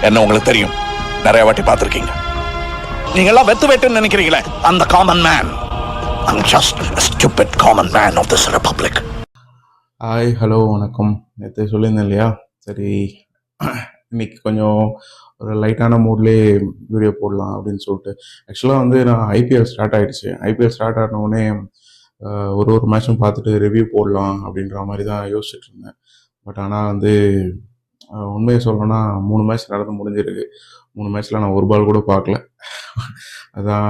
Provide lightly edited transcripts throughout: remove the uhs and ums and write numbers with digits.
என்ன உங்களுக்கு தெரியும், நிறைய வாட்டி பார்த்துருக்கீங்க. நீங்க எல்லாம் வெத்து வெட்டுன்னு நினைக்கிறீங்களே, அந்த common man. I'm just a stupid common man of this republic. Hi, hello, வணக்கம். நேற்று சொல்லியிருந்தேன் இல்லையா, சரி இன்னைக்கு கொஞ்சம் ஒரு லைட்டான மூட்லேயே வீடியோ போடலாம் அப்படின்னு சொல்லிட்டு. ஆக்சுவலாக வந்து நான் ஐபிஎல் ஸ்டார்ட் ஆகிடுச்சு. ஐபிஎல் ஸ்டார்ட் ஆனவுடனே ஒரு மேட்சும் பார்த்துட்டு ரிவ்யூ போடலாம் அப்படின்ற மாதிரி தான் யோசிச்சுட்டு இருந்தேன். பட் ஆனால் வந்து உண்மையை சொல்லணும்னா 3 மேட்ச் நடந்து முடிஞ்சிருக்கு. 3 மேட்ச்சில் நான் ஒரு பால் கூட பார்க்கல. அதுதான்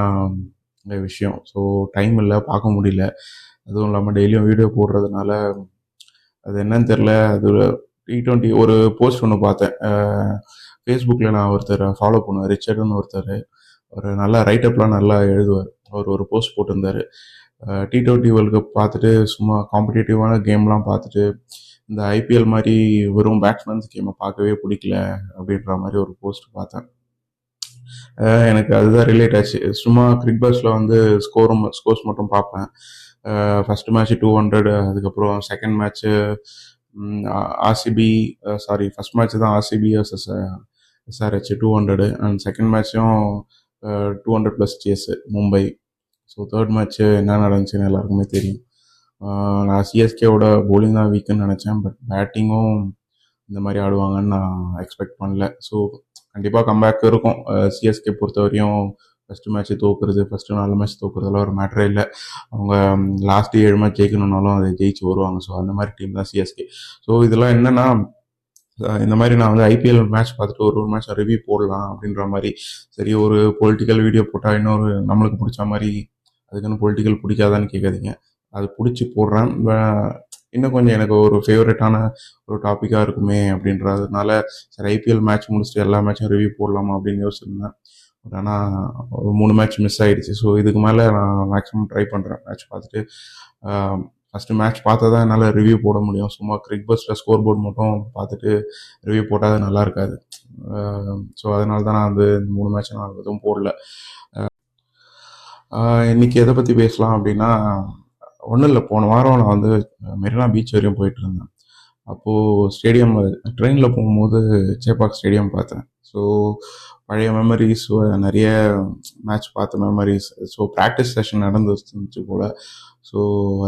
இந்த விஷயம். ஸோ டைம் இல்லை, பார்க்க முடியல. அதுவும் இல்லாமல் டெய்லியும் வீடியோ போடுறதுனால அது என்னன்னு தெரில. அது T20 ஒரு போஸ்ட் ஒன்று பார்த்தேன் ஃபேஸ்புக்கில். நான் ஒருத்தர் ஃபாலோ பண்ணுவேன், ரிச்சர்டுன்னு ஒருத்தர். ஒரு நல்லா ரைட்டப்லாம் நல்லா எழுதுவார். அவர் ஒரு போஸ்ட் போட்டிருந்தார். T20 வேர்ல்டு கப் பார்த்துட்டு சும்மா காம்படிட்டிவான கேம்லாம் பார்த்துட்டு இந்த ஐபிஎல் மாதிரி வெறும் பேட்ஸ்மேன்ஸ் கேமை பார்க்கவே பிடிக்கல அப்படின்ற மாதிரி ஒரு போஸ்ட் பார்த்தேன். எனக்கு அதுதான் ரிலேட் ஆச்சு. சும்மா கிரிக்பஸ்ல வந்து ஸ்கோர்ஸ் மட்டும் பார்ப்பேன். ஃபர்ஸ்ட் மேட்ச் 200, அதுக்கப்புறம் செகண்ட் மேட்ச்சு ஃபர்ஸ்ட் மேட்ச் தான் RCB versus SRH 200, and second மேட்சும் 200+ chase Mumbai. So third match என்ன நடந்துச்சுன்னு எல்லாருக்குமே தெரியும். நான் சிஎஸ்கேவோட போலிங் தான் வீக்குன்னு நினச்சேன். பட் பேட்டிங்கும் இந்த மாதிரி ஆடுவாங்கன்னு நான் எக்ஸ்பெக்ட் பண்ணல. ஸோ கண்டிப்பாக கம்பேக் இருக்கும். சிஎஸ்கே பொறுத்த வரையும் ஃபஸ்ட்டு மேட்ச்சு தோக்குறது, ஃபஸ்ட்டு 4 மேட்ச் தோக்குறதெல்லாம் ஒரு மேட்டரே இல்லை. அவங்க லாஸ்ட்டு 7 மேட்ச் ஜெயிக்கணுன்னாலும் அதை ஜெயிச்சு வருவாங்க. ஸோ அந்த மாதிரி டீம் தான் சிஎஸ்கே. ஸோ இதெல்லாம் என்னென்னா, இந்த மாதிரி நான் வந்து ஐபிஎல் மேட்ச் பார்த்துட்டு ஒரு மேட்ச் ரிவ்யூ போடலாம் அப்படின்ற மாதிரி. சரி, ஒரு பொலிட்டிக்கல் வீடியோ போட்டால் இன்னொரு நம்மளுக்கு பிடிச்ச மாதிரி, அதுக்குன்னு பொலிட்டிக்கல் பிடிக்காதான்னு கேட்காதீங்க, அது பிடிச்சி போடுறேன். இன்னும் கொஞ்சம் எனக்கு ஒரு ஃபேவரட்டான ஒரு டாப்பிக்காக இருக்குமே அப்படின்றதுனால சரி ஐபிஎல் மேட்ச் முடிச்சுட்டு எல்லா மேட்சும் ரிவ்யூ போடலாமா அப்படின்னு யோசிச்சிருந்தேன். பட் ஆனால் ஒரு 3 மேட்ச் மிஸ் ஆகிடுச்சு. ஸோ இதுக்கு மேலே நான் மேக்ஸிமம் ட்ரை பண்ணுறேன் மேட்ச் பார்த்துட்டு. ஃபஸ்ட்டு மேட்ச் பார்த்தா தான் என்னால் ரிவ்யூ போட முடியும். சும்மா கிரிக்பஸ்ட்டில் ஸ்கோர் போர்டு மட்டும் பார்த்துட்டு ரிவ்யூ போட்டால் அது நல்லா இருக்காது. ஸோ அதனால தான் நான் வந்து 3 மேட்ச் நான் எதுவும் போடல. இன்றைக்கி எதை பற்றி பேசலாம் அப்படின்னா, ஒன்றும் இல்லை, போன வாரம் நான் வந்து மெரினா பீச் வரையும் போயிட்டு இருந்தேன். அப்போது ஸ்டேடியம் ட்ரெயினில் போகும்போது சேப்பாக் ஸ்டேடியம் பார்த்தேன். ஸோ பழைய மெமரிஸ், நிறைய மேட்ச் பார்த்த மெமரிஸ். ஸோ ப்ராக்டிஸ் செஷன் நடந்துச்சு போல். ஸோ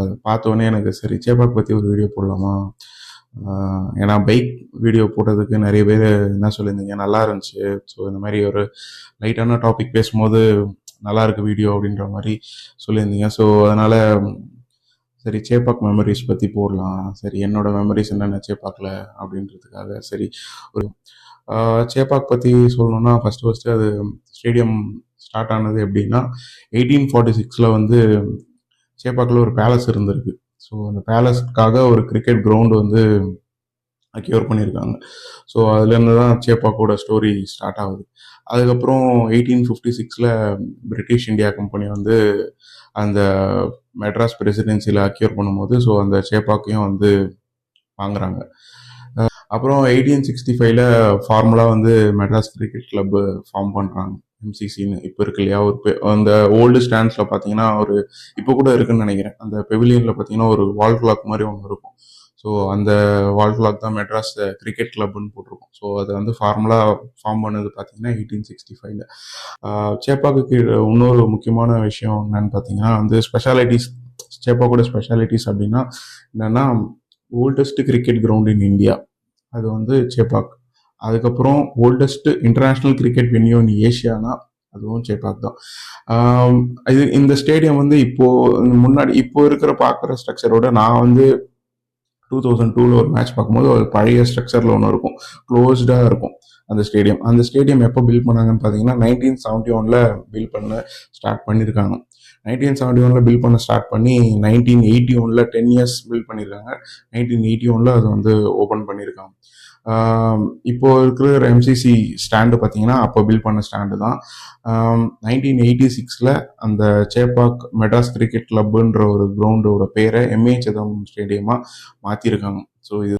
அதை பார்த்தோன்னே எனக்கு சரி சேப்பாக் பற்றி ஒரு வீடியோ போடலாமா. ஏன்னா பைக் வீடியோ போட்டதுக்கு நிறைய பேர் என்ன சொல்லியிருந்தீங்க, நல்லா இருந்துச்சு. ஸோ இந்த மாதிரி ஒரு லைட்டான டாபிக் பேசும்போது நல்லா இருக்கு வீடியோ அப்படின்ற மாதிரி சொல்லியிருந்தீங்க. ஸோ அதனால் சரி சேப்பாக் மெமரிஸ் பற்றி போடலாம். சரி என்னோட மெமரிஸ் என்னென்ன சேப்பாக்கில் அப்படின்றதுக்காக சரி ஒரு சேப்பாக் பற்றி சொல்லணுன்னா, ஃபஸ்ட்டு அது ஸ்டேடியம் ஸ்டார்ட் ஆனது எப்படின்னா 1846 வந்து சேப்பாக்கில் ஒரு பேலஸ் இருந்திருக்கு. ஸோ அந்த பேலஸ்க்காக ஒரு கிரிக்கெட் கிரவுண்டு வந்து அக்யூர் பண்ணியிருக்காங்க. ஸோ அதுலேருந்து தான் சேப்பாக்கோட ஸ்டோரி ஸ்டார்ட் ஆகுது. அதுக்கப்புறம் 1856 பிரிட்டிஷ் இந்தியா கம்பெனி வந்து அந்த மெட்ராஸ் பிரசிடென்சியில் அக்யூர் பண்ணும்போது ஸோ அந்த சேப்பாக்கையும் வந்து வாங்குறாங்க. அப்புறம் 1865 ஃபார்முலாக வந்து மெட்ராஸ் கிரிக்கெட் கிளப்பு ஃபார்ம் பண்ணுறாங்க, MCCன்னு. இப்போ இருக்கு இல்லையா, ஒரு அந்த ஓல்டு ஸ்டாண்ட்ஸில் பார்த்தீங்கன்னா ஒரு இப்போ கூட இருக்குன்னு நினைக்கிறேன். அந்த பெவிலியனில் பார்த்தீங்கன்னா ஒரு வால் கிளாக் மாதிரி ஒன்று இருக்கும். ஸோ அந்த வால் கிளாக் தான் மெட்ராஸ் கிரிக்கெட் கிளப்னு போட்டிருக்கும். ஸோ அதை வந்து ஃபார்முலாக ஃபார்ம் பண்ணது பார்த்தீங்கன்னா 1865. சேப்பாக்கு இன்னொரு முக்கியமான விஷயம் என்னன்னு பார்த்தீங்கன்னா வந்து ஸ்பெஷாலிட்டிஸ். சேப்பாக்கோட ஸ்பெஷாலிட்டிஸ் அப்படின்னா என்னென்னா, oldest cricket ground in India, அது வந்து சேப்பாக். அதுக்கப்புறம் ஓல்டஸ்ட் இன்டர்நேஷ்னல் கிரிக்கெட் வென்யூ இன் ஏஷியானா அதுவும் சேப்பாக் தான். இந்த ஸ்டேடியம் வந்து முன்னாடி இப்போ இருக்கிற பார்க்குற ஸ்ட்ரக்சரோட நான் வந்து 2002 ஒரு மேட்ச் பார்க்கும்போது ஒரு பழைய ஸ்ட்ரக்சரில் ஒன்று இருக்கும், க்ளோஸ்டாக இருக்கும் அந்த ஸ்டேடியம். அந்த ஸ்டேடியம் எப்போ பில்ட் பண்ணாங்கன்னு பார்த்தீங்கன்னா 1971 பில்ட் பண்ண ஸ்டார்ட் பண்ணியிருக்காங்க. 1971 பில்ட் பண்ண ஸ்டார்ட் பண்ணி 1981 10 இயர்ஸ் பில்ட் பண்ணியிருக்காங்க. 1981 அது வந்து ஓப்பன் பண்ணியிருக்காங்க. இப்போ இருக்கிற MCC ஸ்டாண்டு பார்த்தீங்கன்னா அப்போ பில்ட் பண்ண ஸ்டாண்டு தான். 1986 அந்த சேப்பாக் மெட்ராஸ் கிரிக்கெட் கிளப்புன்ற ஒரு கிரவுண்டோட பேரை MA சிதம்பரம் ஸ்டேடியமாக மாற்றிருக்காங்க. ஸோ இது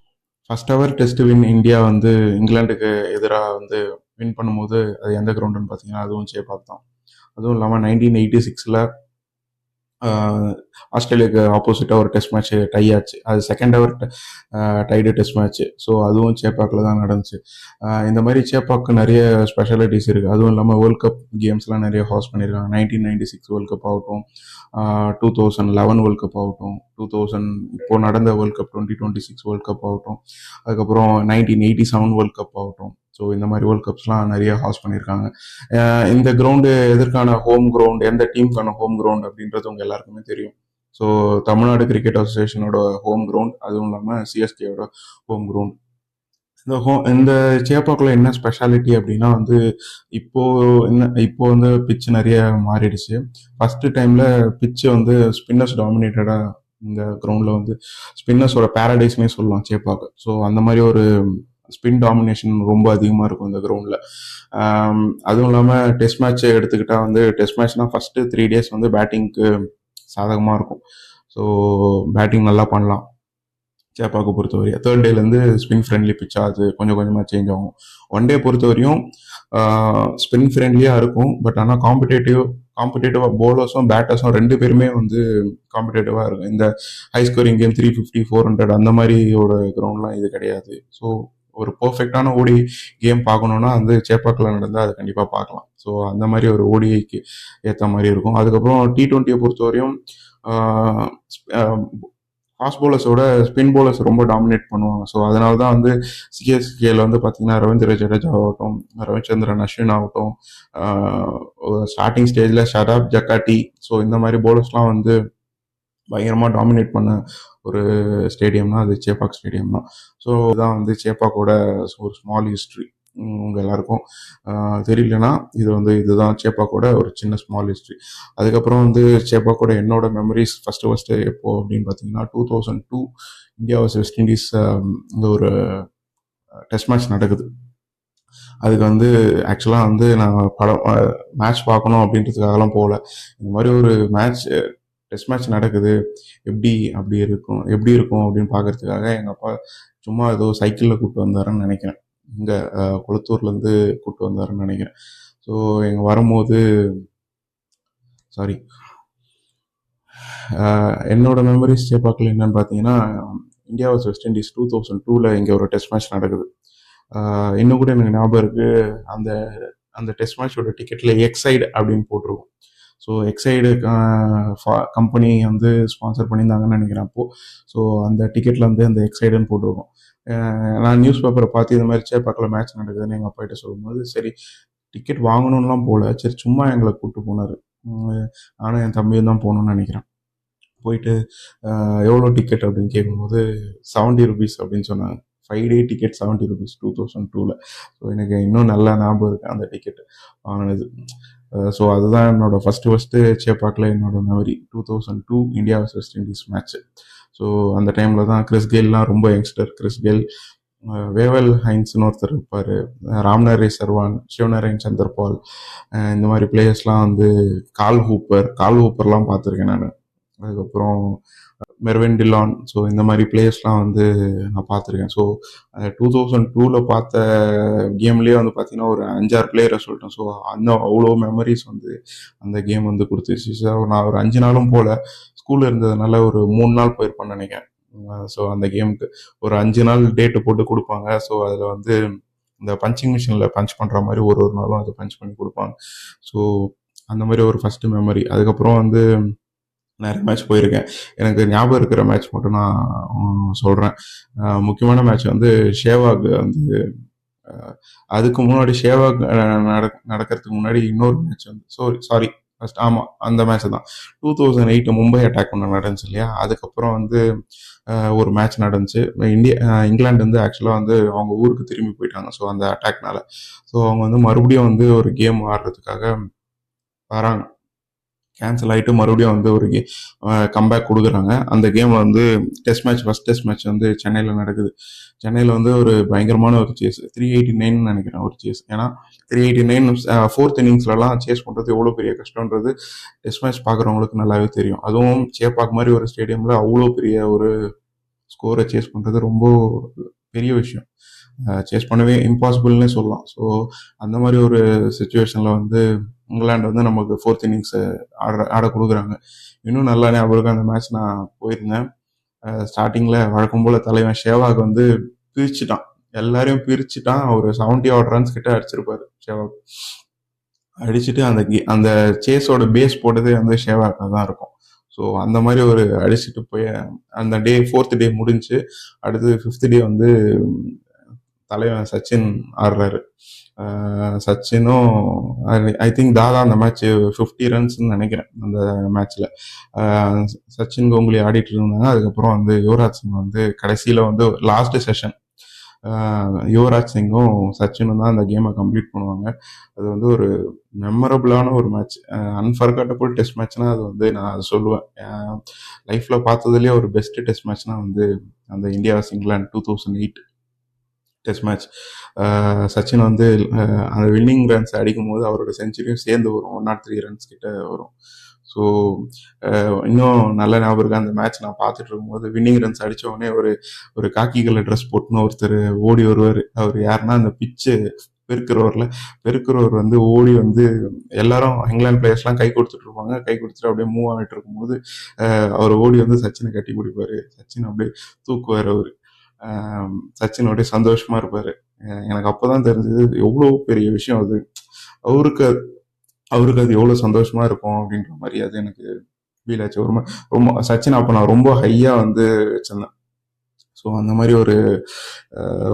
first ever test win India வந்து இங்கிலாந்துக்கு எதிராக வந்து வின் பண்ணும்போது அது எந்த கிரவுண்டுன்னு பார்த்தீங்கன்னா அதுவும் சேப்பாக் தான். அதுவும் இல்லாமல் 1986 ஆஸ்திரேலியாவுக்கு ஆப்போசிட்டாக ஒரு டெஸ்ட் மேட்ச் டை ஆச்சு. அது செகண்ட் எவர் டைடு டெஸ்ட் மேட்ச். ஸோ அதுவும் சேப்பாக்கில் தான் நடந்துச்சு. இந்த மாதிரி சேப்பாக்கு நிறைய ஸ்பெஷாலிட்டிஸ் இருக்குது. அதுவும் இல்லாமல் வேர்ல்ட் கப் கேம்ஸ்லாம் நிறைய ஹாஸ்ட் பண்ணியிருக்காங்க. 1996 வேர்ல்ட் கப் ஆகட்டும், 2011 வேர்ல்ட் கப் ஆகட்டும், 2000 இப்போ நடந்த வேர்ல்ட் கப் 2026 வேர்ல்ட் கப் ஆகட்டும், அதுக்கப்புறம் 1987 வேர்ல்ட் கப் ஆகட்டும். ஸோ இந்த மாதிரி வேர்ல்ட் கப்ஸ்லாம் நிறைய ஹாஸ்ட் பண்ணியிருக்காங்க. இந்த கிரவுண்டு எதற்கான ஹோம் கிரவுண்ட், எந்த டீமுக்கான ஹோம் கிரவுண்ட் அப்படின்றது உங்கள் எல்லாருக்குமே தெரியும். ஸோ தமிழ்நாடு கிரிக்கெட் அசோசியேஷனோட ஹோம் கிரவுண்ட், அதுவும் இல்லாமல் சிஎஸ்கேயோட ஹோம் கிரவுண்ட். இந்த சேப்பாக்கில் என்ன ஸ்பெஷாலிட்டி அப்படின்னா வந்து இப்போ வந்து பிச் நிறைய மாறிடுச்சு. ஃபர்ஸ்ட் டைம்ல பிச் வந்து ஸ்பின்னர்ஸ் டாமினேட்டடா இந்த கிரவுண்டில் வந்து ஸ்பின்னர்ஸோட பேரடைஸ்னே சொல்லலாம் சேப்பாக்கு. ஸோ அந்த மாதிரி ஒரு ஸ்பின் டாமினேஷன் ரொம்ப அதிகமாக இருக்கும் இந்த கிரவுண்டில். அதுவும் இல்லாமல் டெஸ்ட் மேட்ச் எடுத்துக்கிட்டால் வந்து டெஸ்ட் மேட்ச்னால் ஃபஸ்ட்டு 3 days வந்து பேட்டிங்க்கு சாதகமாக இருக்கும். ஸோ பேட்டிங் நல்லா பண்ணலாம் சேப்பாக்கு பொறுத்தவரையும். தேர்ட் டேலேருந்து ஸ்பின் ஃப்ரெண்ட்லி பிச்சாக அது கொஞ்சம் கொஞ்சமாக சேஞ்ச் ஆகும். ஒன் டே பொறுத்தவரையும் ஸ்பின் ஃப்ரெண்ட்லியாக இருக்கும். பட் ஆனால் காம்படேட்டிவாக போலர்ஸும் பேட்டர்ஸும் 2 பேருமே வந்து காம்படேட்டிவாக இருக்கும். இந்த ஹை ஸ்கோரிங் கேம் 350 400 அந்த மாதிரியோட கிரவுண்ட்லாம் இது கிடையாது. ஸோ ஒரு பர்ஃபெக்டான ஓடி கேம் பார்க்கணுன்னா வந்து சேப்பாக்கில் நடந்தால் அது கண்டிப்பாக பார்க்கலாம். ஸோ அந்த மாதிரி ஒரு ஓடிஐக்கு ஏற்ற மாதிரி இருக்கும். அதுக்கப்புறம் T20 பொறுத்தவரையும் ஃபாஸ்ட் பவுலர்ஸோட ஸ்பின் பவுலர்ஸ் ரொம்ப டாமினேட் பண்ணுவாங்க. ஸோ அதனால தான் வந்து சிஎஸ்கேல வந்து பார்த்தீங்கன்னா ரவீந்திர ஜடேஜா ஆகட்டும், ரவிச்சந்திரன் அஸ்வின் ஆகட்டும், ஸ்டார்டிங் ஸ்டேஜில் ஷடாப் ஜக்காட்டி, ஸோ இந்த மாதிரி பவுலர்ஸ்லாம் வந்து பயங்கரமாக டாமினேட் பண்ண ஒரு ஸ்டேடியம்னா அது சேப்பாக் ஸ்டேடியம் தான். ஸோ இதுதான் வந்து சேப்பாக்கோட ஒரு ஸ்மால் ஹிஸ்ட்ரி. உங்கள் எல்லாருக்கும் தெரியலனா இதுதான் சேப்பாக்கோட ஒரு சின்ன ஸ்மால் ஹிஸ்ட்ரி. அதுக்கப்புறம் வந்து சேப்பாக்கோட என்னோட மெமரிஸ் ஃபஸ்ட்டு எப்போ அப்படின்னு பார்த்தீங்கன்னா 2002 இந்தியா வர்சஸ் வெஸ்ட் இண்டீஸ் இந்த ஒரு டெஸ்ட் மேட்ச் நடக்குது. அதுக்கு வந்து ஆக்சுவலாக வந்து நான் மேட்ச் பார்க்கணும் அப்படின்றதுக்காகலாம் போகல. இந்த மாதிரி ஒரு டெஸ்ட் மேட்ச் நடக்குது, எப்படி இருக்கும் அப்படின்னு பார்க்கறதுக்காக எங்கள் அப்பா சும்மா ஏதோ சைக்கிளில் கூப்பிட்டு வந்தாருன்னு நினைக்கிறேன். இங்கே கொளத்தூர்லேருந்து கூப்பிட்டு வந்தாருன்னு நினைக்கிறேன். ஸோ எங்கே வரும்போது என்னோட மெமரிஸ் சேப்பாக்கில் என்னன்னு பார்த்தீங்கன்னா இந்தியா வர்சஸ் வெஸ்ட் இண்டீஸ் 2002 இங்கே ஒரு டெஸ்ட் மேட்ச் நடக்குது. இன்னும் கூட எனக்கு ஞாபகம் இருக்குது. அந்த டெஸ்ட் மேட்சோட டிக்கெட்டில் எக்ஸைடு அப்படின்னு போட்டிருக்கும். ஸோ எக்ஸைடு கம்பெனி வந்து ஸ்பான்சர் பண்ணியிருந்தாங்கன்னு நினைக்கிறேன் அப்போது. ஸோ அந்த டிக்கெட்டில் வந்து அந்த எக்ஸைடுன்னு போட்டிருக்கோம். நான் நியூஸ் பேப்பரை பார்த்து இந்த மாதிரி சேப்பாக்கில் மேட்ச் நடக்குதுன்னு எங்கள் அப்பா கிட்ட சொல்லும்போது சரி டிக்கெட் வாங்கணும்லாம் போகல, சரி சும்மா எங்களை கூப்பிட்டு போனார். நானும் என் தம்பியும் தான் போகணுன்னு நினைக்கிறேன். போயிட்டு எவ்வளோ டிக்கெட் அப்படின்னு கேட்கும்போது 70 rupees அப்படின்னு சொன்னாங்க. 5 day டிக்கெட் 70 rupees 2002. ஸோ எனக்கு இன்னும் நல்லா ஞாபகம் இருக்குது அந்த டிக்கெட் வாங்கினது. ஸோ அதுதான் என்னோட ஃபஸ்ட்டு சேப்பாக்கில் என்னோட memory 2002 India versus west Indies match. So அந்த டைமில் தான் கிறிஸ் கெயில்லாம் ரொம்ப யங்ஸ்டர். கிறிஸ் கெயில், வேவல் ஹைன்ஸ்னு ஒருத்தர் இருப்பார், ராம்நரே சர்வான், சிவநரேன் சந்தர்பால், இந்த மாதிரி பிளேயர்ஸ்லாம் வந்து கால் ஹூப்பர்லாம் பார்த்துருக்கேன் நான். அதுக்கப்புறம் மெர்வின் டில்லான், ஸோ இந்த மாதிரி பிளேயர்ஸ்லாம் வந்து நான் பார்த்துருக்கேன். ஸோ 2002 பார்த்த கேம்லேயே வந்து பார்த்தீங்கன்னா ஒரு 5-6 பிளேயரை சொல்லிட்டேன். ஸோ அவ்வளோ மெமரிஸ் வந்து அந்த கேம் வந்து கொடுத்துருச்சு. ஸோ நான் ஒரு 5 நாளும் போல் ஸ்கூலில் இருந்ததுனால ஒரு 3 நாள் போயிருப்பேன்னு நினைக்கிறேன். ஸோ அந்த கேமுக்கு ஒரு 5 நாள் டேட்டு போட்டு கொடுப்பாங்க. ஸோ அதில் வந்து இந்த பஞ்சிங் மிஷினில் பஞ்ச் பண்ணுற மாதிரி ஒரு நாளும் அதை பஞ்ச் பண்ணி கொடுப்பாங்க. ஸோ அந்த மாதிரி ஒரு ஃபஸ்ட்டு மெமரி. அதுக்கப்புறம் வந்து நிறைய மேட்ச் போயிருக்கேன். எனக்கு ஞாபகம் இருக்கிற மேட்ச் மட்டும் நான் சொல்கிறேன். முக்கியமான மேட்ச் வந்து ஷேவாக் வந்து அதுக்கு முன்னாடி ஷேவாக் நடக்கிறதுக்கு முன்னாடி இன்னொரு மேட்ச் வந்து ஃபர்ஸ்ட் அந்த மேட்ச் தான் 2008 மும்பை அட்டாக் ஒன்று நடந்துச்சு இல்லையா. அதுக்கப்புறம் வந்து ஒரு மேட்ச் நடந்துச்சு. இங்கிலாந்து வந்து ஆக்சுவலாக வந்து அவங்க ஊருக்கு திரும்பி போயிட்டாங்க. ஸோ அந்த அட்டாக்னால ஸோ அவங்க வந்து மறுபடியும் வந்து ஒரு கேம் ஆடுறதுக்காக வராங்க. கேன்சல் ஆகிட்டு மறுபடியும் வந்து ஒரு கம்பேக் கொடுக்குறாங்க. அந்த கேமில் வந்து ஃபர்ஸ்ட் டெஸ்ட் மேட்ச் வந்து சென்னையில் நடக்குது. சென்னையில் வந்து ஒரு பயங்கரமான ஒரு சேஸ் 389 நினைக்கிறேன் ஒரு சேஸ். ஏன்னா 389 4th இன்னிங்ஸ்லலாம் சேஸ் பண்ணுறது எவ்வளோ பெரிய கஷ்டன்றது டெஸ்ட் மேட்ச் பார்க்குறவங்களுக்கு நல்லாவே தெரியும். அதுவும் சேப்பாக் மாதிரி ஒரு ஸ்டேடியமில் அவ்வளோ பெரிய ஒரு ஸ்கோரை சேஸ் பண்ணுறது ரொம்ப பெரிய விஷயம். சேஸ் பண்ணவே இம்பாசிபிள்னே சொல்லலாம். ஸோ அந்த மாதிரி ஒரு சுச்சுவேஷனில் வந்து இங்கிலாந்து வந்து நமக்கு ஃபோர்த் இன்னிங்ஸ் ஆட கொடுக்குறாங்க. இன்னும் நல்லா ஞாபகம் இருக்கு, அந்த மேட்ச் நான் போயிருந்தேன். ஸ்டார்டிங்கில் வழக்கம் போல் தலைவன் ஷேவாக் வந்து பிரிச்சுட்டான், எல்லாரையும் பிரிச்சுட்டான். ஒரு 70 odd runs கிட்ட அடிச்சிருப்பாரு ஷேவாக். அடிச்சுட்டு அந்த சேஸோட பேஸ் போட்டதே வந்து ஷேவாக்காக தான் இருக்கும். ஸோ அந்த மாதிரி ஒரு அடிச்சுட்டு போய் அந்த டே 4th டே முடிஞ்சு அடுத்து 5th டே வந்து தலைவன் சச்சின் ஆடுறாரு. சச்சினும் ஐ திங்க் தாதா அந்த மேட்ச் 50 ரன்ஸ்ன்னு நினைக்கிறேன் அந்த மேட்ச்ல. சச்சின் கங்குலி ஆடிட்டு இருந்தாங்க. அதுக்கப்புறம் வந்து யுவராஜ் சிங் வந்து கடைசியில வந்து லாஸ்ட் செஷன் யுவராஜ் சிங்கும் சச்சினும் தான் அந்த கேமை கம்ப்ளீட் பண்ணுவாங்க. அது வந்து ஒரு மெமரபுளான ஒரு மேட்ச், அன்ஃபர்கட்டபிள் டெஸ்ட் மேட்ச்னா அது வந்து நான் அதை சொல்லுவேன். லைஃப்ல பார்த்ததுலேயே ஒரு பெஸ்ட் டெஸ்ட் மேட்ச்னா வந்து அந்த India vs England 2008 test match. Sachin வந்து அந்த வின்னிங் ரன்ஸ் அடிக்கும் போது அவரோட செஞ்சுரியும் சேர்ந்து வரும், 103 ரன்ஸ் கிட்ட வரும். ஸோ இன்னும் நல்ல ஞாபகம் இருக்கு, அந்த மேட்ச் நான் பார்த்துட்டு இருக்கும்போது வின்னிங் ரன்ஸ் அடித்த உடனே ஒரு காக்கி கலர் ட்ரெஸ் போட்டுன்னு ஒருத்தர் ஓடி வருவார். அவர் யாருன்னா அந்த பிச்சு பெருக்கிறவர் வந்து ஓடி வந்து எல்லாரும் இங்கிலாந்து பிளேயர்ஸ்லாம் கை கொடுத்துட்டு இருப்பாங்க. கை கொடுத்துட்டு அப்படியே மூவ் ஆகிட்டு இருக்கும்போது அவர் ஓடி வந்து சச்சினை கட்டி பிடிப்பாரு. சச்சின் அப்படியே தூக்குவார். அவர் சச்சின் அப்படியே சந்தோஷமா இருப்பாரு. எனக்கு அப்போதான் தெரிஞ்சது எவ்வளோ பெரிய விஷயம் அது. அவருக்கு அது எவ்வளோ சந்தோஷமா இருக்கும் அப்படின்ற மாதிரி அது எனக்கு ஃபீல் ஆச்சு. ரொம்ப சச்சின் அப்போ நான் ரொம்ப ஹையா வந்து வச்சிருந்தேன். ஸோ அந்த மாதிரி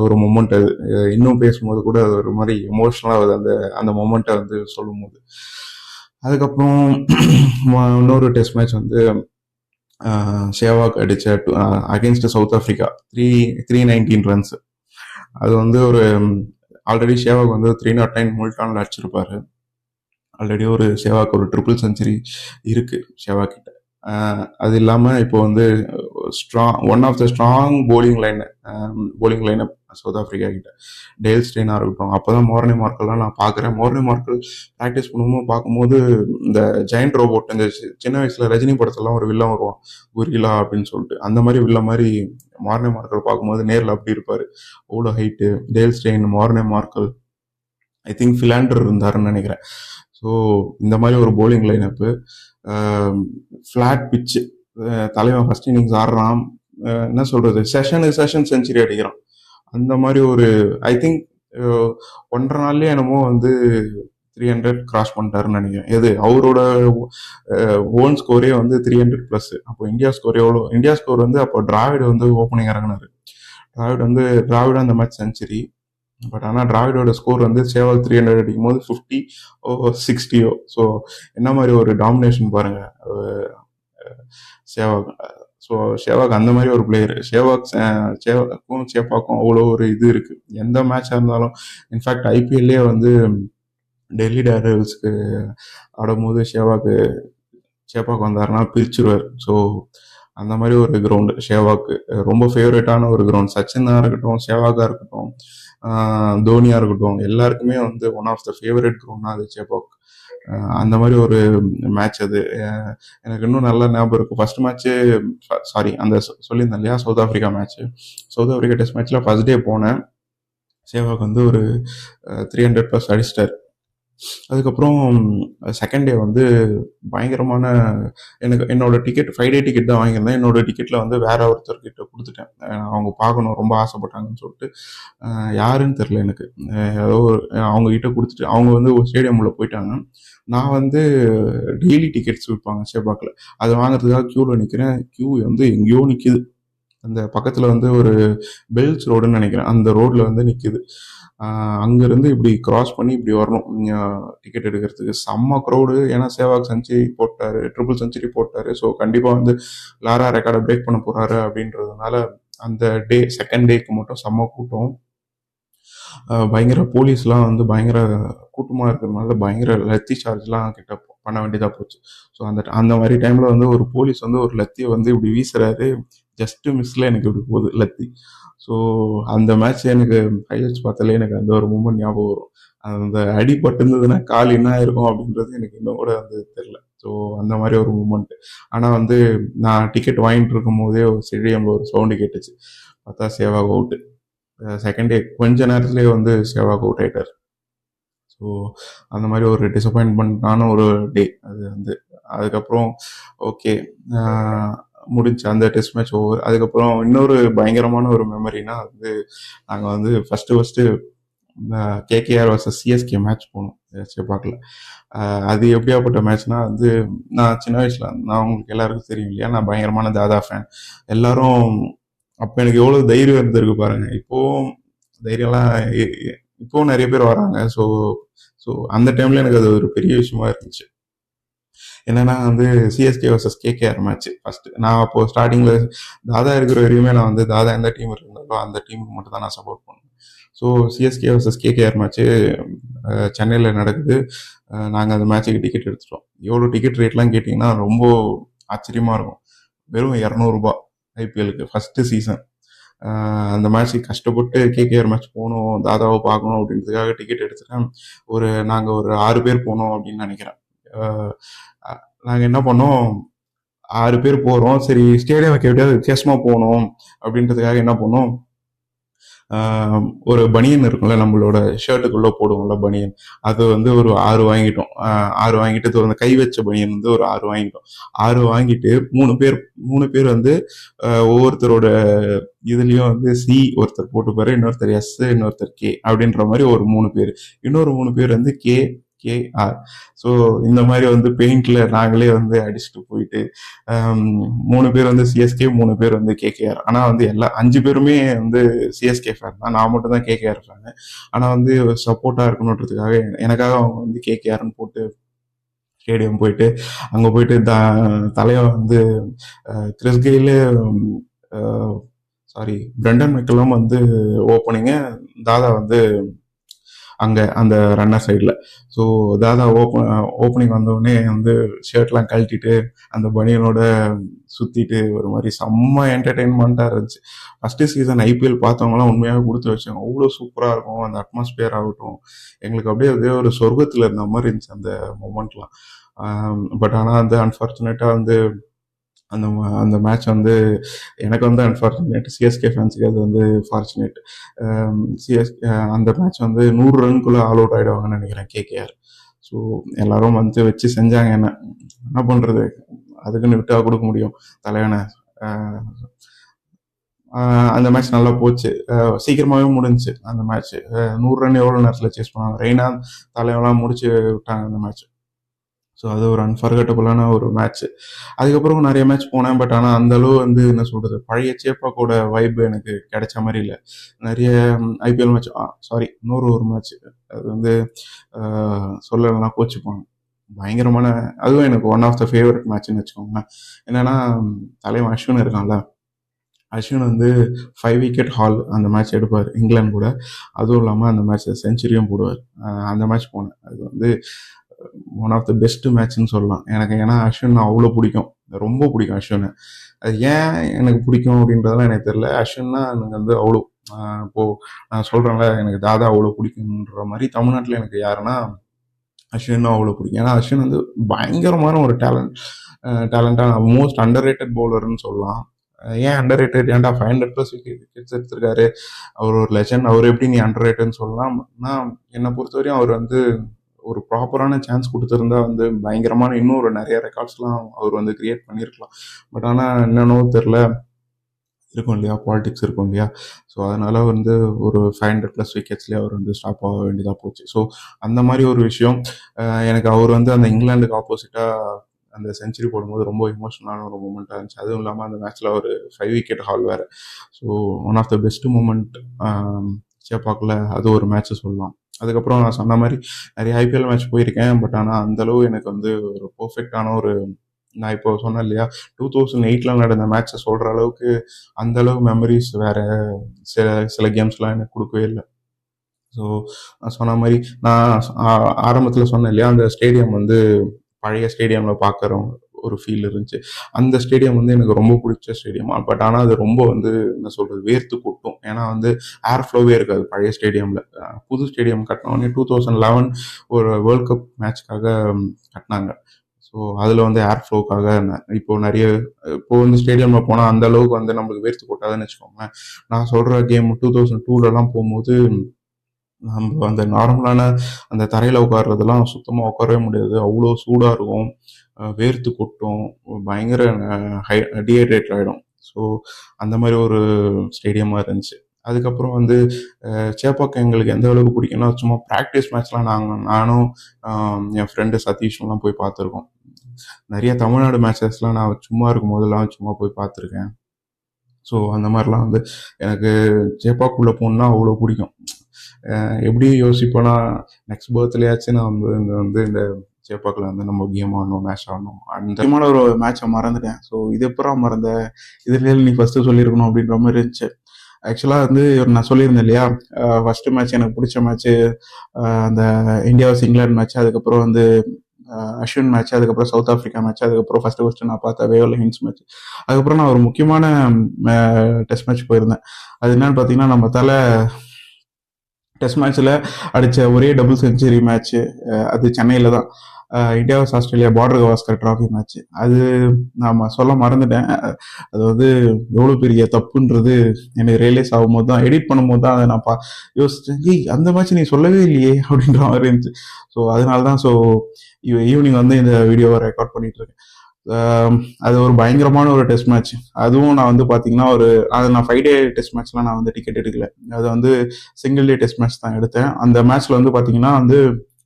ஒரு மொமெண்ட் அது. இன்னும் பேசும்போது கூட அது ஒரு மாதிரி எமோஷனலாக ஆகுது அந்த மொமெண்ட்டை வந்து சொல்லும் போது. அதுக்கப்புறம் இன்னொரு டெஸ்ட் மேட்ச் வந்து ஷேவாக் அடிச்ச அகேன்ஸ்ட் சவுத் ஆஃப்ரிக்கா 319 ரன்ஸ். அது வந்து ஒரு ஆல்ரெடி ஷேவாக் வந்து 309 முல்டானில் அடிச்சிருப்பாரு. ஆல்ரெடி ஒரு ஷேவாக் ஒரு ட்ரிபிள் செஞ்சுரி இருக்கு ஷேவாக் கிட்ட. அது இல்லாமல் இப்போ வந்து one of the strong bowling line South Africa கிட்ட டேல் ஸ்டெயினாக இருக்கட்டும். அப்போ தான் மோர்னே மார்க்கெல்லாம் நான் பார்க்குறேன். மோர்னே மார்க்கல் ப்ராக்டிஸ் பண்ணும்போது பார்க்கும்போது இந்த ஜெயண்ட் ரோபோட், இந்த சின்ன வயசில் ரஜினி படத்தெல்லாம் ஒரு வில்லன் வருவான் குரிலா அப்படின்னு சொல்லிட்டு, அந்த மாதிரி வில்ல மாதிரி மோர்னே மார்க்கல் பார்க்கும்போது நேரில் அப்படி இருப்பார். அவ்வளோ height. Dale Steyn, Morne Morkel, I think Philander இருந்தாருன்னு நினைக்கிறேன். ஸோ இந்த மாதிரி ஒரு போலிங் லைனப்பு, ஃப்ளாட் பிச்சு, தலைவன் ஃபர்ஸ்ட் இன்னிங்ஸ் ஆடுறான், என்ன சொல்றது, செஷன் செஞ்சுரி அடிக்கிறான். அந்த மாதிரி ஒரு ஐ திங்க் 1.5 நாள்லயே என்னமோ வந்து 300 கிராஸ் பண்ணிட்டாருன்னு நினைக்கிறேன். எது அவரோட ஓன் ஸ்கோரே வந்து 300+. அப்போ இந்தியா ஸ்கோர் எவ்வளோ? இந்தியா ஸ்கோர் வந்து அப்போ டிராவிட் வந்து ஓப்பனிங் இறங்கினாரு. டிராவிட் அந்த மேட்ச் செஞ்சுரி. பட் ஆனால் டிராவிடோட ஸ்கோர் வந்து ஷேவாக் 300 அடிக்கும் போது 50 60. ஸோ என்ன மாதிரி ஒரு டாமினேஷன் பாருங்க ஷேவாக். ஸோ ஷேவாக் அந்த மாதிரி ஒரு பிளேயர். ஷேவாக்கும் அவ்வளோ ஒரு இது இருக்கு. எந்த மேட்சாக இருந்தாலும், இன்ஃபேக்ட் ஐபிஎல்லே வந்து டெல்லி டேர்டெவில்ஸ்க்கு ஆடும்போது ஷேவாக் வந்தாருன்னா பிரிச்சுருவார். ஸோ அந்த மாதிரி ஒரு கிரவுண்டு ஷேவாக்கு ரொம்ப ஃபேவரட்டான ஒரு கிரவுண்ட். சச்சினாக இருக்கட்டும், ஷேவாக்காக இருக்கட்டும், தோனியாக இருக்கட்டும், எல்லாருக்குமே வந்து ஒன் ஆஃப் த ஃபேவரட் கிரவுண்ட்னா அது ஷேவாக். அந்த மாதிரி ஒரு மேட்ச் அது. எனக்கு இன்னும் நல்லா ஞாபகம் இருக்கும். ஃபர்ஸ்ட் மேட்ச்சு அந்த சொல்லியிருந்தேன் இல்லையா, சவுத் ஆஃப்ரிக்கா டெஸ்ட் மேட்ச்சில் ஃபர்ஸ்ட் டே போனேன். ஷேவாக் வந்து ஒரு 300+ அடிச்சிட்டார். அதுக்கப்புறம் செகண்ட் டே வந்து பயங்கரமான, என்னோட டிக்கெட் 5 day டிக்கெட் தான் வாங்கியிருந்தேன். என்னோட டிக்கெட்டில் வந்து வேற ஒருத்தர்கிட்ட கொடுத்துட்டேன். அவங்க பார்க்கணும் ரொம்ப ஆசைப்பட்டாங்கன்னு சொல்லிட்டு, யாருன்னு தெரில எனக்கு. ஏதோ அவங்க கிட்ட கொடுத்துட்டு அவங்க வந்து ஒரு ஸ்டேடியம் உள்ள போயிட்டாங்க. நான் வந்து டெய்லி டிக்கெட்ஸ் விற்பாங்க ஷேபாக்கில், அதை வாங்குறதுக்காக க்யூவில் நிற்கிறேன். க்யூ வந்து எங்கேயோ நிற்கிது. அந்த பக்கத்தில் வந்து ஒரு பெல்ஸ் ரோடுன்னு நினைக்கிறேன், அந்த ரோட்டில் வந்து நிற்கிது. அங்கேருந்து இப்படி கிராஸ் பண்ணி இப்படி வரணும் டிக்கெட் எடுக்கிறதுக்கு. செம்ம க்ரௌடு. ஏன்னா சேவாக் ட்ரிபிள் செஞ்சுரி போட்டார். ஸோ கண்டிப்பாக வந்து லாரா ரெக்கார்டை பிரேக் பண்ண போகிறாரு அப்படின்றதுனால அந்த செகண்ட் டேக்கு மட்டும் செம்ம கூட்டம். பயங்கர போலீஸ்லாம் வந்து பயங்கர கூட்டமாக இருக்கிறதுனால பயங்கர லத்தி சார்ஜ்லாம் கிட்ட பண்ண வேண்டியதாக போச்சு. ஸோ அந்த மாதிரி டைமில் வந்து ஒரு போலீஸ் வந்து ஒரு லத்தியை வந்து இப்படி வீசுறாரு. ஜஸ்ட் மிஸ்ல எனக்கு இப்படி போகுது லத்தி. ஸோ அந்த மேட்ச் எனக்கு ஹைலைட்ஸ் பார்த்தாலே எனக்கு அந்த ஒரு மூமெண்ட் ஞாபகம் வரும். அந்த அடி பட்டுருந்ததுன்னா கால் என்ன ஆயிருக்கும் அப்படின்றது எனக்கு இன்னும் கூட வந்து தெரில. ஸோ அந்த மாதிரி ஒரு மூமெண்ட். ஆனால் வந்து நான் டிக்கெட் வாங்கிட்டு இருக்கும் போதே ஒரு ஸ்டேடியமில் ஒரு சவுண்டு கேட்டுச்சு. பார்த்தா சேவாக் அவுட்டு. செகண்ட் டே கொஞ்ச நேரத்துலேயே வந்து சேவாக் அவுட் ஆயிட்டார். ஸோ அந்த மாதிரி ஒரு டிசப்பாயின்மெண்ட்டான ஒரு டே அது வந்து. அதுக்கப்புறம் ஓகே முடிஞ்சு அந்த டெஸ்ட் மேட்ச் ஓவர். அதுக்கப்புறம் இன்னொரு பயங்கரமான ஒரு மெமரினா வந்து நாங்கள் வந்து first KKR versus CSK match போனோம் சேப்பாக்கில். அது எப்படியாப்பட்ட மேட்ச்னா வந்து நான் சின்ன வயசுல நான் உங்களுக்கு எல்லாருக்கும் தெரியும் இல்லையா, நான் பயங்கரமான தாதா ஃபேன். எல்லாரும் அப்போ எனக்கு எவ்வளோ தைரியம் இருந்திருக்கு பாருங்க. இப்போவும் தைரியம்லாம் இப்போவும் நிறைய பேர் வராங்க. ஸோ ஸோ அந்த டைம்ல எனக்கு அது ஒரு பெரிய விஷயமா இருந்துச்சு. என்னன்னா வந்து CSK versus KKR match first. நான் அப்போ ஸ்டார்டிங்ல தாதா இருக்கிற வரையுமே நான் வந்து தாதா எந்த டீம் இருந்தாலும் அந்த டீமுக்கு மட்டும் தான் நான் சப்போர்ட் பண்ணுவேன். So CSK versus KKR match சென்னையில் நடக்குது. நாங்கள் அந்த மேட்ச்சுக்கு டிக்கெட் எடுத்துட்டோம். எவ்வளோ டிக்கெட் ரேட்லாம் கேட்டிங்கன்னா ரொம்ப ஆச்சரியமாக இருக்கும். வெறும் 200 ஐபிஎலுக்கு ஃபஸ்ட்டு சீசன். அந்த மேட்ச்சுக்கு கஷ்டப்பட்டு கேகேஆர் மேட்ச் போகணும், தாதாவை பார்க்கணும் அப்படின்றதுக்காக டிக்கெட் எடுத்துட்டேன். நாங்கள் ஒரு 6 பேர் போனோம் அப்படின்னு நினைக்கிறேன். நாங்கள் என்ன பண்ணோம், 6 பேர் போகிறோம். சரி ஸ்டேடியமுக்கு எப்படியாவது வித்தியாசமாக போகணும் அப்படின்றதுக்காக என்ன பண்ணோம், ஒரு பனியன் இருக்கும்ல நம்மளோட ஷர்ட்டுக்குள்ளே போடுவோம்ல பனியன், அது வந்து ஒரு 6 வாங்கிட்டோம். 6 வாங்கிட்டு அந்த கை வச்ச பனியன் வந்து ஒரு 6 வாங்கிட்டோம். 6 வாங்கிட்டு 3 பேர் வந்து ஒவ்வொருத்தரோட இதுலேயும் வந்து சி ஒருத்தர் போட்டுப்பாரு, இன்னொருத்தர் எஸ், இன்னொருத்தர் கே அப்படின்ற மாதிரி ஒரு 3 பேர். இன்னொரு 3 பேர் வந்து கேஆர். ஸோ இந்த மாதிரி வந்து பெயிண்ட்ல நாங்களே வந்து அடிச்சுட்டு போயிட்டு 3 பேர் வந்து சிஎஸ்கே, 3 பேர் வந்து கேகேஆர். ஆனால் வந்து 5 பேருமே வந்து சிஎஸ்கே ஃபேன் தான். நான் மட்டும் தான் கேகேஆர் ஃபேன். ஆனால் வந்து சப்போர்ட்டாக இருக்கணுன்றதுக்காக எனக்காக அவங்க வந்து கேகேஆர்னு போட்டு ஸ்டேடியம் போயிட்டு அங்கே போயிட்டு தலைவன் வந்து கிறிஸ் கெயிலு, சாரி பிரெண்டன் மெக்கலும் வந்து ஓப்பனிங்கு, தாதா வந்து அங்கே அந்த ரன்னர் சைடில். ஸோ தாதா ஓப்பனிங் வந்தோடனே வந்து ஷர்ட்லாம் கழட்டிட்டு அந்த பனியனோட சுற்றிட்டு ஒரு மாதிரி செம்ம என்டர்டெயின்மெண்ட்டாக இருந்துச்சு. ஃபஸ்ட்டு சீசன் ஐபிஎல் பார்த்தவங்களாம் உண்மையாக கொடுத்து வச்சாங்க. அவ்வளோ சூப்பராக இருக்கும் அந்த அட்மாஸ்பியர் ஆகட்டும். எங்களுக்கு அப்படியே அதே ஒரு சொர்க்கத்தில் இருந்த மாதிரி இருந்துச்சு அந்த மொமெண்ட்லாம். பட் ஆனால் வந்து அன்ஃபார்ச்சுனேட்டாக வந்து அந்த அந்த மேட்ச் வந்து எனக்கு வந்து அன்ஃபார்ச்சுனேட், சிஎஸ்கே ஃபேன்ஸுக்கு அது வந்து ஃபார்ச்சுனேட். சிஎஸ்கே அந்த மேட்ச் வந்து 100 ரன்குள்ளே ஆல் அவுட் ஆகிடுவாங்கன்னு நினைக்கிறேன் கேகேஆர். ஸோ எல்லாரும் வந்து வச்சு செஞ்சாங்க. என்ன பண்ணுறது, அதுக்குன்னு விட்டா கொடுக்க முடியும் தலைவனை. அந்த மேட்ச் நல்லா போச்சு. சீக்கிரமாகவே முடிஞ்சிச்சு அந்த மேட்ச். 100 ரன் எவ்வளோ நேரத்தில் சேஸ் பண்ணாங்க, ரெய்னா தலைவெல்லாம் முடிச்சு விட்டாங்க அந்த மேட்ச். ஸோ அது ஒரு அன்ஃபர்கட்டபுளான ஒரு மேட்ச்சு. அதுக்கப்புறம் நிறைய மேட்ச் போனேன். பட் ஆனால் அந்தளவு வந்து என்ன சொல்கிறது, பழைய சேப்பாக்கோட வைப் எனக்கு கிடைச்ச மாதிரி இல்லை. நிறைய ஐபிஎல் மேட்ச், சாரி இன்னொரு மேட்ச் அது வந்து சொல்லலைன்னா கோச்சுப்பாங்க. பயங்கரமான, அதுவும் எனக்கு ஒன் ஆஃப் த ஃபேவரட் மேட்ச்னு வச்சுக்கோங்களேன். என்னென்னா தலைவன் அஸ்வின் இருக்கான்ல, அஸ்வின் வந்து 5 விக்கெட் ஹால் அந்த மேட்ச் எடுப்பார் இங்கிலாந்து கூட. அதுவும் இல்லாமல் அந்த மேட்ச்சில் செஞ்சுரியும் போடுவார். அந்த மேட்ச் போனேன். அது வந்து ஒன் ஆஃப் த பெஸ்ட் மேட்ச்னு சொல்லலாம் எனக்கு. ஏன்னா அஸ்வின் அவ்வளோ பிடிக்கும், ரொம்ப பிடிக்கும் அஸ்வினை. அது ஏன் எனக்கு பிடிக்கும் அப்படின்றதெல்லாம் எனக்கு தெரியல. அஸ்வின்னா எனக்கு வந்து அவ்வளோ, இப்போது நான் சொல்கிறேன்ல எனக்கு தாதா அவ்வளோ பிடிக்குன்ற மாதிரி தமிழ்நாட்டில் எனக்கு யாருன்னா அஸ்வினும் அவ்வளோ பிடிக்கும். ஏன்னா அஸ்வின் வந்து பயங்கரமான ஒரு டேலண்டான மோஸ்ட் அண்டர் ரேட்டட் பவுலர்னு சொல்லலாம். ஏன் அண்டர் ரேட்டட், ஏன்டா 500+ விக்கெட்ஸ் எடுத்திருக்காரு, அவர் ஒரு லெஜண்ட், அவர் எப்படி நீ அண்டர் ரேட்டட்னு சொல்லலாம்? நான் என்னை பொறுத்தவரையும் அவர் வந்து ஒரு ப்ராப்பரான சான்ஸ் கொடுத்துருந்தா வந்து பயங்கரமான இன்னொரு நிறைய ரெக்கார்ட்ஸ்லாம் அவர் வந்து கிரியேட் பண்ணியிருக்கலாம். பட் ஆனால் என்னன்னோ தெரில, இருக்கும் இல்லையா, பாலிடிக்ஸ் இருக்கும் இல்லையா. ஸோ அதனால் வந்து ஒரு 500+ விக்கெட்ஸ்லேயே அவர் வந்து ஸ்டாப் ஆக வேண்டியதாக போச்சு. ஸோ அந்த மாதிரி ஒரு விஷயம் எனக்கு அவர் வந்து அந்த இங்கிலாந்துக்கு ஆப்போசிட்டாக அந்த செஞ்சுரி போடும்போது ரொம்ப இமோஷனலான ஒரு மூமெண்ட்டாக இருந்துச்சு. அதுவும் இல்லாமல் அந்த மேட்ச்சில் ஒரு 5 விக்கெட் ஹால் வேறு. So one of the best moment சேப்பாக்கில் அது ஒரு மேட்ச்சு சொல்லலாம். அதுக்கப்புறம் நான் சொன்ன மாதிரி நிறைய ஐபிஎல் மேட்ச் போயிருக்கேன். பட் ஆனால் அந்தளவு எனக்கு வந்து ஒரு பர்ஃபெக்டான ஒரு, நான் இப்போ சொன்னேன் இல்லையா 2008 நடந்த மேட்ச்சை சொல்கிற அளவுக்கு அந்தளவு மெமரிஸ் வேறு சில கேம்ஸ்லாம் எனக்கு கொடுக்கவே இல்லை. ஸோ நான் சொன்ன மாதிரி நான் ஆரம்பத்தில் சொன்னேன் இல்லையா, அந்த ஸ்டேடியம் வந்து பழைய ஸ்டேடியமில் பார்க்குறோம் ஒரு ஃபீல் இருந்துச்சு. அந்த ஸ்டேடியம் வந்து எனக்கு ரொம்ப பிடிச்ச ஸ்டேடியம். பட் ஆனால் அது ரொம்ப வந்து என்ன சொல்கிறது, வேர்த்து கொட்டும். ஏன்னா வந்து ஏர் ஃப்ளோவே இருக்காது பழைய ஸ்டேடியமில். புது ஸ்டேடியம் கட்டினோடனே 2011 ஒரு வேர்ல்ட் கப் மேட்ச்க்காக கட்டினாங்க. ஸோ ஸோ அதில் வந்து ஏர் ஃப்ளோக்காக இப்போ நிறைய இப்போ வந்து ஸ்டேடியமில் போனால் அந்த அளவுக்கு வந்து நம்மளுக்கு வேர்த்து கொட்டாதுன்னு வச்சுக்கோங்களேன். நான் சொல்கிற கேம் 2002லலாம் போகும்போது நம்ம அந்த நார்மலான அந்த தரையில் உட்கார்றதெல்லாம் சுத்தமாக உட்காரவே முடியாது. அவ்வளோ சூடாக இருக்கும், வேர்த்து கொட்டும், பயங்கர டீஹைட்ரேட் ஆகிடும். ஸோ அந்த மாதிரி ஒரு ஸ்டேடியமாக இருந்துச்சு. அதுக்கப்புறம் வந்து சேப்பாக்கம் எங்களுக்கு எந்த அளவுக்கு பிடிக்கும்னா, சும்மா ப்ராக்டிஸ் மேட்ச்லாம் நானும் என் ஃப்ரெண்டு சதீஷ்லாம் போய் பார்த்துருக்கோம். நிறைய தமிழ்நாடு மேட்சஸ்லாம் நான் சும்மா இருக்கும் போதெல்லாம் சும்மா போய் பார்த்துருக்கேன். ஸோ அந்த மாதிரிலாம் வந்து எனக்கு சேப்பாக்குள்ளே போகணுன்னா அவ்வளோ பிடிக்கும். எப்படி யோசிப்பேன்னா, நெக்ஸ்ட் பர்த்டேயாச்சும் நான் வந்து இந்த சேப்பாக்கில் வந்து நம்ம கேம் ஆடணும், மேட்ச் ஆடணும். அந்த முக்கியமான ஒரு மேட்சை மறந்துட்டேன். ஸோ இது எப்பறம் மறந்த, இதுல நீ ஃபஸ்ட்டு சொல்லியிருக்கணும் அப்படின்ற மாதிரி இருந்துச்சு. ஆக்சுவலாக வந்து நான் சொல்லியிருந்தேன் இல்லையா, ஃபஸ்ட்டு மேட்ச் எனக்கு பிடிச்ச மேட்ச்சு அந்த இந்தியா வர்சஸ் இங்கிலாந்து மேட்ச், அதுக்கப்புறம் வந்து அஸ்வின் மேட்ச், அதுக்கப்புறம் சவுத் ஆஃப்ரிக்கா மேட்ச், அதுக்கப்புறம் ஃபஸ்ட்டு நான் பார்த்த வேவல் ஹின்ஸ் மேட்ச். அதுக்கப்புறம் நான் ஒரு முக்கியமான டெஸ்ட் மேட்ச் போயிருந்தேன். அது என்னன்னு பார்த்தீங்கன்னா, நம்ம டெஸ்ட் மேட்ச்சில் அடித்த ஒரே டபுள் செஞ்சுரி மேட்ச்சு அது சென்னையில் தான். India versus Australia border Gavaskar trophy match. அது நான் சொல்ல மறந்துட்டேன். அது வந்து எவ்வளோ பெரிய தப்புன்றது எனக்கு ரியலைஸ் ஆகும்போது தான், எடிட் பண்ணும்போது தான் அதை நான் யோசிச்சேன். அந்த மேட்ச் நீ சொல்லவே இல்லையே அப்படின்ற மாதிரி இருந்துச்சு. ஸோ அதனால தான் ஈவினிங் வந்து இந்த வீடியோவை ரெக்கார்ட் பண்ணிட்டு இருக்கேன். அது ஒரு பயங்கரமான ஒரு டெஸ்ட் மேட்ச். அதுவும் நான் வந்து பார்த்தீங்கன்னா நான் 5 டே டெஸ்ட் மேட்ச்லாம் நான் வந்து டிக்கெட் எடுக்கல. அது வந்து சிங்கிள் டே டெஸ்ட் மேட்ச் தான் எடுத்தேன். அந்த மேட்ச்ல வந்து பார்த்தீங்கன்னா வந்து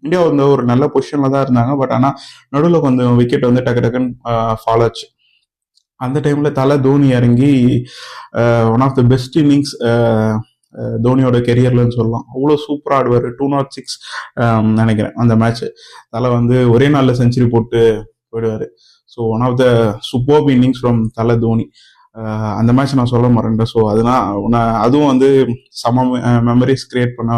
இந்தியா வந்து ஒரு நல்ல பொசிஷன்ல தான் இருந்தாங்க. பட் ஆனால் நடுவில் கொஞ்சம் விக்கெட் வந்து டக்குன்னு ஃபால் ஆச்சு. அந்த டைம்ல தோனி இறங்கி one of the best innings தோனியோட கெரியர்லன்னு சொல்லலாம். அவ்வளோ சூப்பராக ஆடுவார். 206 நினைக்கிறேன் அந்த மேட்ச். வந்து ஒரே நாளில் செஞ்சுரி போட்டு போயிடுவார். So one of the superb innings from Dhoni. அந்த மேட்ச் நான் சொல்ல மறந்தேன். ஸோ அதுவும் வந்து சம மெமரிஸ் கிரியேட் பண்ண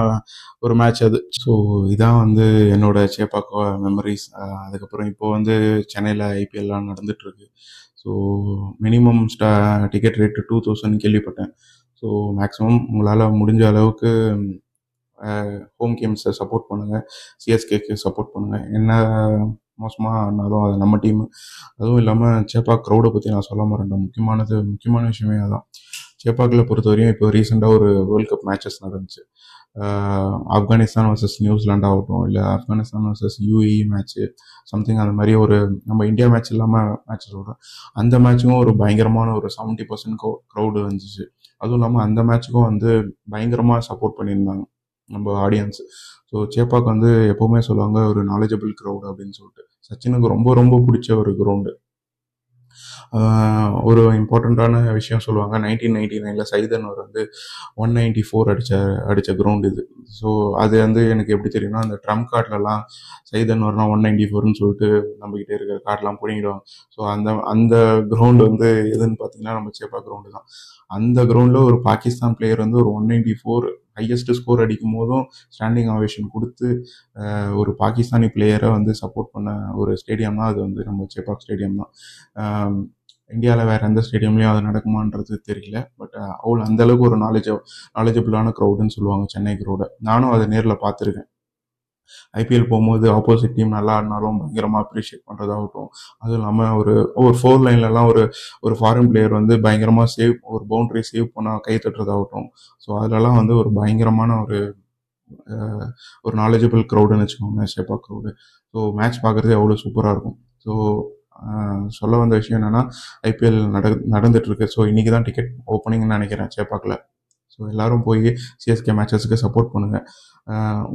ஒரு மேட்ச் அது. ஸோ இதான் வந்து என்னோட சேப்பாக் மெமரிஸ். அதுக்கப்புறம் இப்போ வந்து சென்னையில் ஐபிஎல்லாம் நடந்துட்டு இருக்கு. ஸோ மினிமம் டிக்கெட் ரேட்டு 2000 கேள்விப்பட்டேன். ஸோ மேக்ஸிமம் உங்களால் முடிஞ்ச அளவுக்கு ஹோம் கேம்ஸை சப்போர்ட் பண்ணுங்கள், சிஎஸ்கேக்கு சப்போர்ட் பண்ணுங்கள். என்ன மோசமாக ஆடினாலும் அது நம்ம டீமு. அதுவும் இல்லாமல் சேப்பாக் க்ரௌடை பற்றி நான் சொல்ல மறந்தேன். முக்கியமான விஷயமே அதான். சேப்பாக்கில் பொறுத்தவரையும் இப்போ ரீசெண்டாக ஒரு வேர்ல்ட் கப் மேட்சஸ் நடந்துச்சு. ஆப்கானிஸ்தான் வர்சஸ் நியூசிலாண்ட் ஆகட்டும், இல்லை Afghanistan versus UAE match something, அந்த மாதிரி ஒரு நம்ம இந்தியா மேட்ச் இல்லாமல் மேட்ச் சொல்கிறேன். அந்த மேட்ச்சுக்கும் ஒரு பயங்கரமான ஒரு 70% க்ரௌடு வந்துச்சு. அதுவும் இல்லாமல் அந்த மேட்ச்சுக்கும் வந்து பயங்கரமாக சப்போர்ட் பண்ணியிருந்தாங்க நம்ம ஆடியன்ஸ். ஸோ சேப்பாக் வந்து எப்போவுமே சொல்லுவாங்க ஒரு நாலேஜபிள் க்ரௌடு அப்படின்னு சொல்லிட்டு. சச்சினுக்கு ரொம்ப ரொம்ப பிடிச்ச ஒரு கிரவுண்டு. ஒரு இம்பார்ட்டண்ட்டான விஷயம் சொல்லுவாங்க, 1999 சைதன் அவர் வந்து 194 அடித்த கிரவுண்ட் இது. ஸோ அது வந்து எனக்கு எப்படி தெரியும்னா, அந்த ட்ரம் கார்ட்லலாம் சைதன் வரனா 194ன்னு சொல்லிட்டு நம்மகிட்ட இருக்கிற கார்டெலாம் பிடிங்கிடுவாங்க. ஸோ அந்த கிரவுண்டு வந்து எதுன்னு பார்த்தீங்கன்னா நம்ம சேப்பாக் கிரவுண்டு தான். அந்த கிரவுண்டில் ஒரு பாகிஸ்தான் பிளேயர் வந்து ஒரு 194 ஹையஸ்ட் ஸ்கோர் அடிக்கும் போதும் ஸ்டாண்டிங் ஆவேஷன் கொடுத்து ஒரு பாகிஸ்தானி பிளேயரை வந்து சப்போர்ட் பண்ண ஒரு ஸ்டேடியம்னா அது வந்து நம்ம சேப்பாக் ஸ்டேடியம் தான். இந்தியாவில் வேறு எந்த ஸ்டேடியம்லேயும் அது நடக்குமான்றது தெரியல. பட் அந்தளவுக்கு ஒரு நாலேஜபிளான க்ரௌடுன்னு சொல்லுவாங்க சென்னை க்ரௌடை. நானும் அதை நேரில் பார்த்துருக்கேன். ஐபிஎல் போகும்போது ஆப்போசிட் டீம் நல்லா ஆடினாலும் பயங்கரமாக அப்ரிஷியேட் பண்ணுறதாகட்டும், அதுவும் இல்லாமல் ஒரு 4 லைன்லலாம் ஒரு ஃபாரின் பிளேயர் வந்து பயங்கரமாக ஒரு பவுண்டரி சேவ் பண்ண கை தட்டுறதாகட்டும். ஸோ அதிலலாம் வந்து ஒரு பயங்கரமான ஒரு நாலேஜபிள் க்ரௌடுன்னு வச்சுக்கோங்க சேப்பாக் க்ரௌடு. ஸோ மேட்ச் பார்க்குறதே அவ்வளோ சூப்பராக இருக்கும். ஸோ சொல்ல வந்த விஷயம் என்னென்னா, ஐபிஎல் நடந்துகிட்ருக்கு. ஸோ இன்றைக்கி தான் டிக்கெட் ஓப்பனிங்னு நினைக்கிறேன் சேப்பாக்கில். ஸோ எல்லோரும் போய் சிஎஸ்கே மேட்சஸுக்கு சப்போர்ட் பண்ணுங்கள்.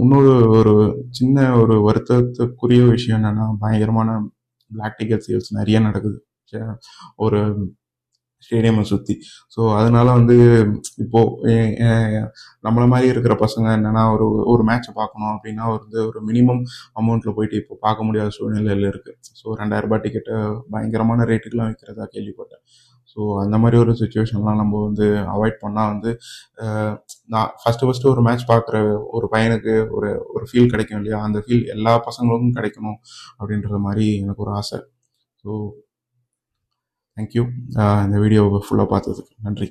இன்னொரு சின்ன ஒரு வருத்தத்துக்குரிய விஷயம் என்னென்னா, பயங்கரமான பிளாக் டிக்கெட் சேல்ஸ் நிறைய நடக்குது ஒரு ஸ்டேடியமை சுற்றி. ஸோ அதனால வந்து இப்போது நம்மளை மாதிரி இருக்கிற பசங்க என்னென்னா ஒரு மேட்ச்சை பார்க்கணும் அப்படின்னா வந்து ஒரு மினிமம் அமௌண்ட்டில் போயிட்டு இப்போ பார்க்க முடியாத சூழ்நிலையில் இருக்குது. ஸோ 2000 டிக்கெட்டை பயங்கரமான ரேட்டுக்கெலாம் விற்கிறதா கேள்விப்பட்டேன். ஸோ அந்த மாதிரி ஒரு சுச்சுவேஷன்லாம் நம்ம வந்து அவாய்ட் பண்ணால் வந்து நான் ஃபஸ்ட்டு ஒரு மேட்ச் பார்க்குற ஒரு பையனுக்கு ஒரு ஃபீல் கிடைக்கும் இல்லையா, அந்த ஃபீல் எல்லா பசங்களுக்கும் கிடைக்கணும் அப்படின்ற மாதிரி எனக்கு ஒரு ஆசை. ஸோ தேங்க்யூ இந்த வீடியோவை ஃபுல்லாக பார்த்ததுக்கு நன்றி.